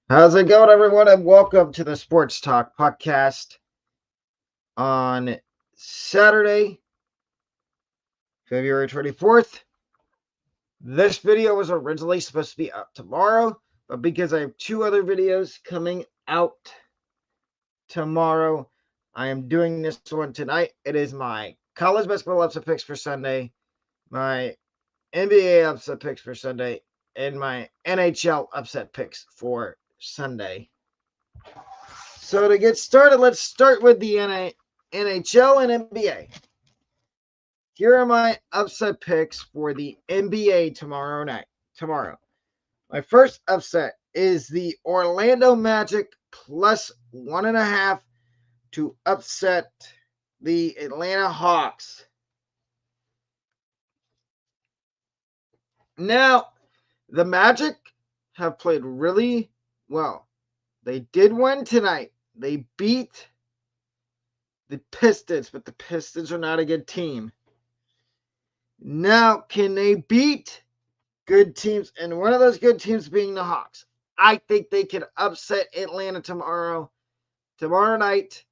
How's it going, everyone? And welcome to the SportsTalk podcast on Saturday, February 24th. This video was originally supposed to be up tomorrow, but because I have two other videos coming out tomorrow, I am doing this one tonight. It is my college basketball upset picks for Sunday, my NBA upset picks for Sunday, and my NHL upset picks for Sunday. So to get started, let's start with the NHL and NBA. Here are my upset picks for the NBA tomorrow. My first upset is the Orlando Magic plus 1.5 to upset the Atlanta Hawks. Now, the Magic have played really well. They did win tonight. They beat the Pistons, but the Pistons are not a good team. Now, can they beat good teams? And one of those good teams being the Hawks. I think they can upset Atlanta tomorrow night,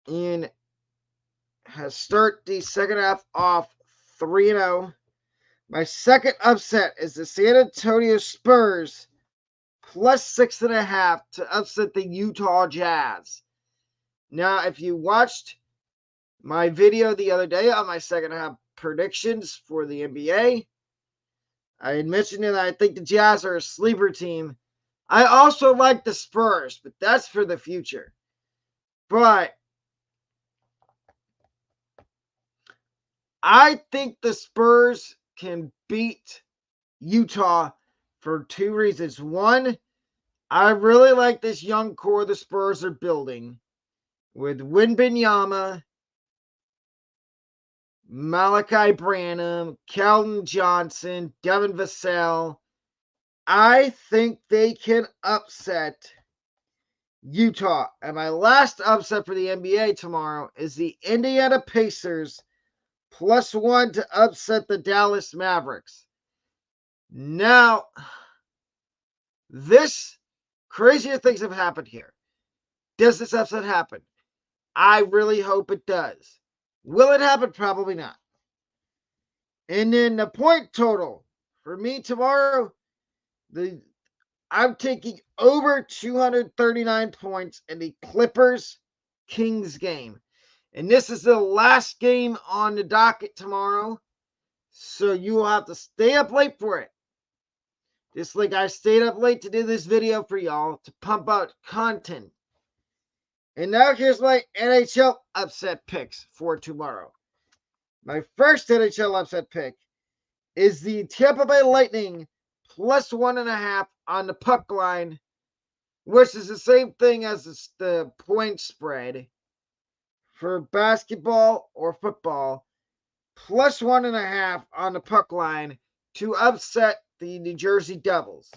and start the second half off 3-0. My second upset is the San Antonio Spurs plus 6.5 to upset the Utah Jazz. Now, if you watched my video the other day on my second half predictions for the NBA, I had mentioned that I think the Jazz are a sleeper team. I also like the Spurs, but that's for the future. But I think the Spurs can beat Utah for two reasons. One, I really like this young core the Spurs are building with Wembanyama, Malachi Branham, Keldon Johnson, Devin Vassell. I think they can upset Utah. And my last upset for the NBA tomorrow is the Indiana Pacers plus 1 to upset the Dallas Mavericks. Now, this crazier things have happened here. Does this upset happen? I really hope it does. Will it happen? Probably not. And then the point total for me tomorrow, I'm taking over 239 points in the Clippers Kings game. And this is the last game on the docket tomorrow. So you will have to stay up late for it. Just like I stayed up late to do this video for y'all to pump out content. And now here's my NHL upset picks for tomorrow. My first NHL upset pick is the Tampa Bay Lightning plus 1.5 on the puck line, which is the same thing as the point spread for basketball or football, plus 1.5 on the puck line to upset the New Jersey Devils.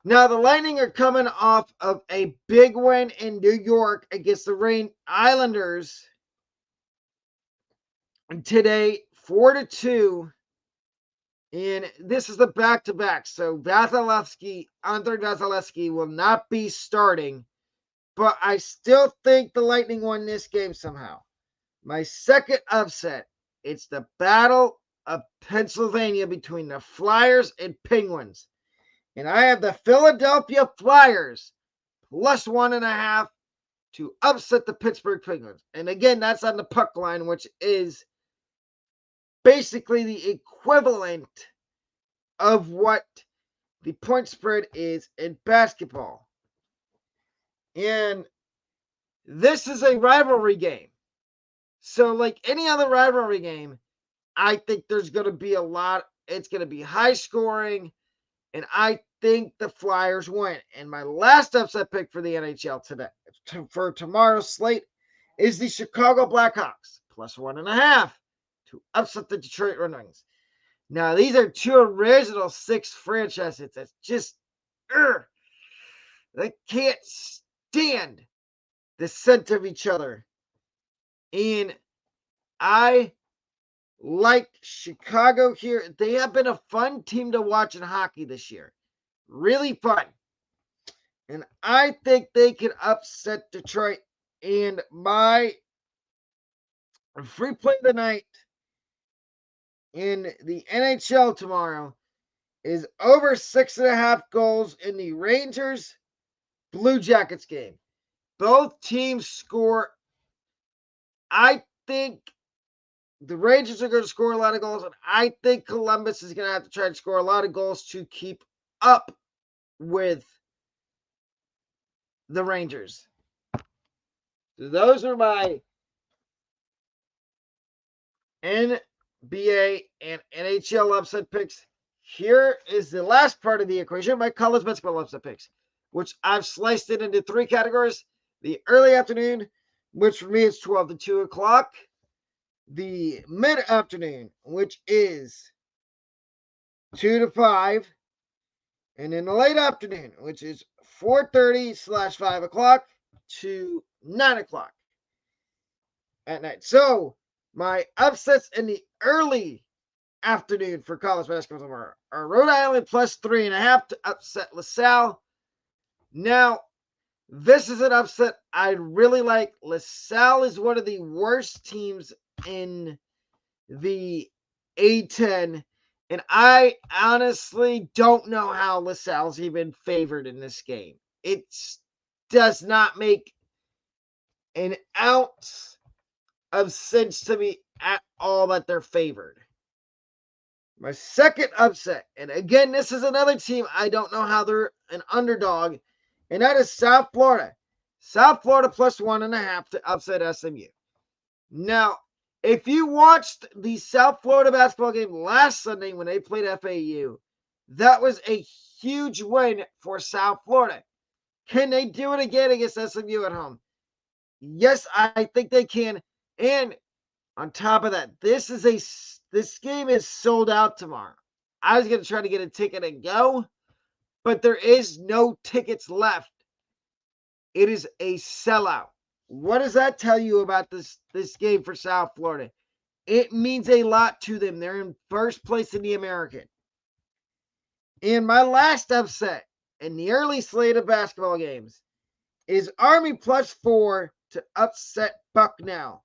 Now, the Lightning are coming off of a big win in New York against the Rhode Islanders today, 4-2. And this is the back-to-back. So Andrei Vasilevsky will not be starting. But I still think the Lightning won this game somehow. My second upset, it's the Battle of Pennsylvania between the Flyers and Penguins. And I have the Philadelphia Flyers plus 1.5 to upset the Pittsburgh Penguins. And again, that's on the puck line, which is basically the equivalent of what the point spread is in basketball. And this is a rivalry game. So, like any other rivalry game, I think there's going to be it's going to be high scoring, and I think the Flyers win. And my last upset pick for the NHL today, for tomorrow's slate, is the Chicago Blackhawks plus 1.5 to upset the Detroit Red Wings. Now, these are two original six franchises that's just, they can't stand the scent of each other. And I like Chicago here. They have been a fun team to watch in hockey this year. Really fun. And I think they can upset Detroit. And my free play of the night in the NHL tomorrow is over 6.5 goals in the Rangers Blue Jackets game. Both teams score. I think the Rangers are going to score a lot of goals, and I think Columbus is going to have to try to score a lot of goals to keep up with the Rangers. So those are my NBA and NHL upset picks. Here is the last part of the equation, my college basketball upset picks, which I've sliced it into 3 categories. The early afternoon, which for me is 12 to 2 o'clock. The mid-afternoon, which is 2 to 5. And in the late afternoon, which is 4:30/5 o'clock to 9 o'clock at night. So my upsets in the early afternoon for college basketball tomorrow are Rhode Island plus 3.5 to upset LaSalle. Now, this is an upset I really like. LaSalle is one of the worst teams in the A10, and I honestly don't know how LaSalle's even favored in this game. It does not make an ounce of sense to me at all that they're favored. My second upset, and again, this is another team I don't know how they're an underdog, and that is South Florida. South Florida plus 1.5 to upset SMU. Now, if you watched the South Florida basketball game last Sunday when they played FAU, that was a huge win for South Florida. Can they do it again against SMU at home? Yes, I think they can. And on top of that, this game is sold out tomorrow. I was going to try to get a ticket and go, but there is no tickets left. It is a sellout. What does that tell you about this game for South Florida? It means a lot to them. They're in first place in the American. And my last upset in the early slate of basketball games is Army plus 4 to upset Bucknell.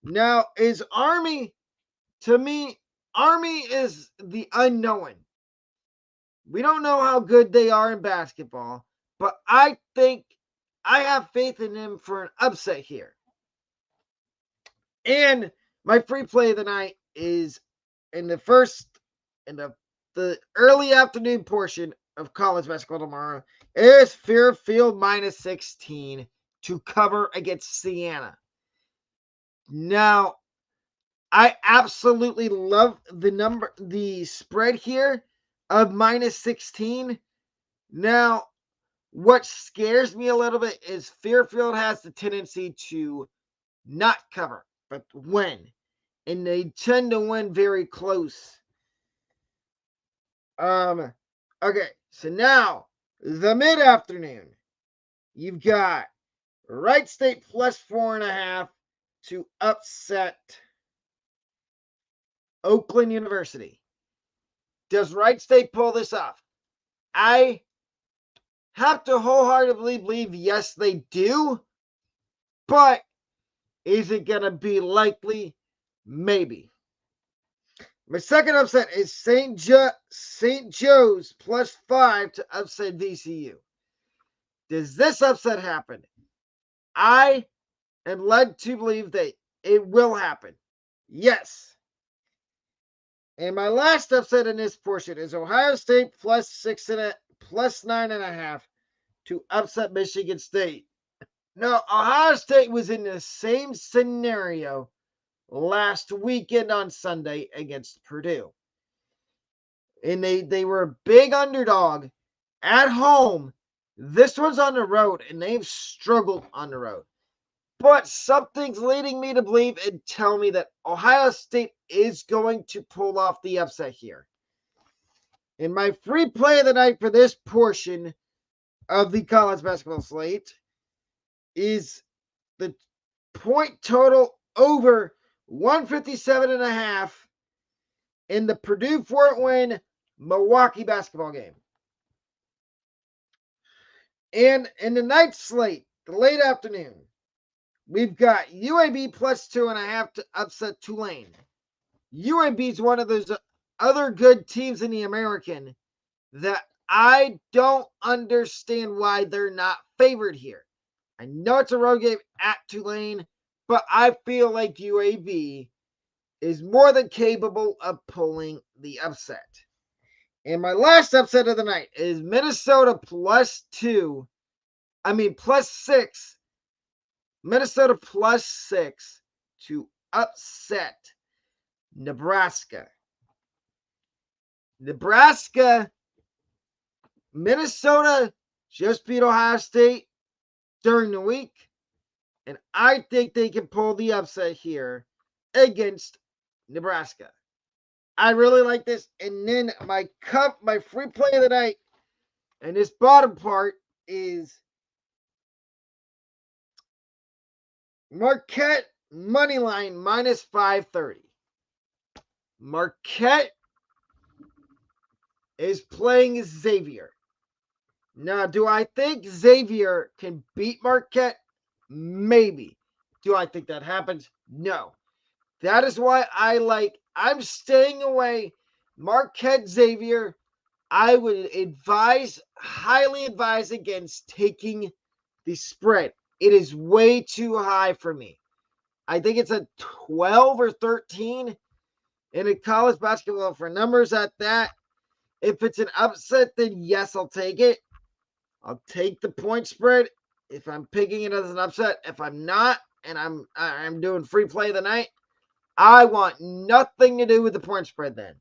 Now, is Army, to me, Army is the unknown. We don't know how good they are in basketball, but I think I have faith in them for an upset here. And my free play of the night is in the the early afternoon portion of college basketball tomorrow is Fairfield minus 16 to cover against Siena. Now, I absolutely love the spread here of minus 16. Now, what scares me a little bit is Fairfield has the tendency to not cover, but win. And they tend to win very close. Okay, so now the mid-afternoon. You've got Wright State plus 4.5 to upset Oakland University. Does Wright State pull this off? I have to wholeheartedly believe yes, they do. But is it going to be likely? Maybe. My second upset is St. Joe's plus 5 to upset VCU. Does this upset happen? I am led to believe that it will happen. Yes. And my last upset in this portion is Ohio State plus 9.5 to upset Michigan State. Now, Ohio State was in the same scenario last weekend on Sunday against Purdue. And they were a big underdog at home. This one's on the road, and they've struggled on the road. But something's leading me to believe and tell me that Ohio State is going to pull off the upset here. And my free play of the night for this portion of the college basketball slate is the point total over 157.5 in the Purdue-Fort Wayne Milwaukee basketball game. And in the night slate, the late afternoon, we've got UAB plus 2.5 to upset Tulane. UAB is one of those other good teams in the American that I don't understand why they're not favored here. I know it's a road game at Tulane, but I feel like UAB is more than capable of pulling the upset. And my last upset of the night is Minnesota plus 6. Minnesota plus 6 to upset Nebraska. Minnesota just beat Ohio State during the week, and I think they can pull the upset here against Nebraska. I really like this. And then my free play of the night, and this bottom part is Marquette moneyline minus 530. Marquette is playing Xavier. Now, do I think Xavier can beat Marquette? Maybe. Do I think that happens? No. That is why I'm staying away. Marquette Xavier, I would highly advise against taking the spread. It is way too high for me. I think it's a 12 or 13 in a college basketball for numbers at that. If it's an upset, then yes, I'll take it. I'll take the point spread if I'm picking it as an upset. If I'm not, and I'm doing free play of the night, I want nothing to do with the point spread then.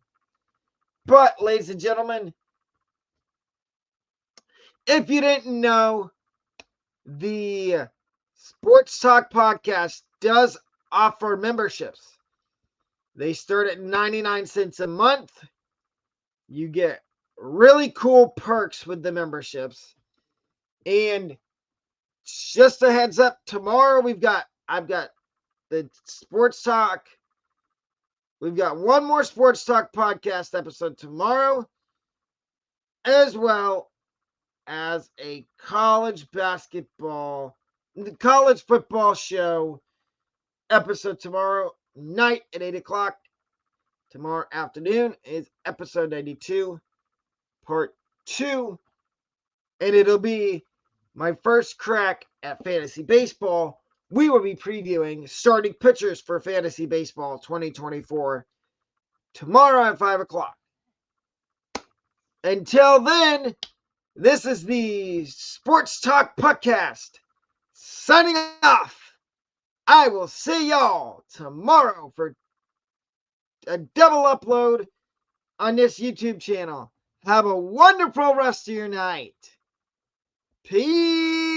But, ladies and gentlemen, if you didn't know, the Sports Talk podcast does offer memberships. They start at 99 cents a month. You get really cool perks with the memberships. And just a heads up, tomorrow I've got the Sports Talk. We've got one more Sports Talk podcast episode tomorrow, as well as a college football show episode tomorrow night at 8 o'clock. Tomorrow afternoon is episode 92, part 2. And it'll be my first crack at fantasy baseball. We will be previewing starting pitchers for fantasy baseball 2024 tomorrow at 5 o'clock. Until then, this is the Sports Talk podcast signing off. I will see y'all tomorrow for a double upload on this YouTube channel. Have a wonderful rest of your night. Peace.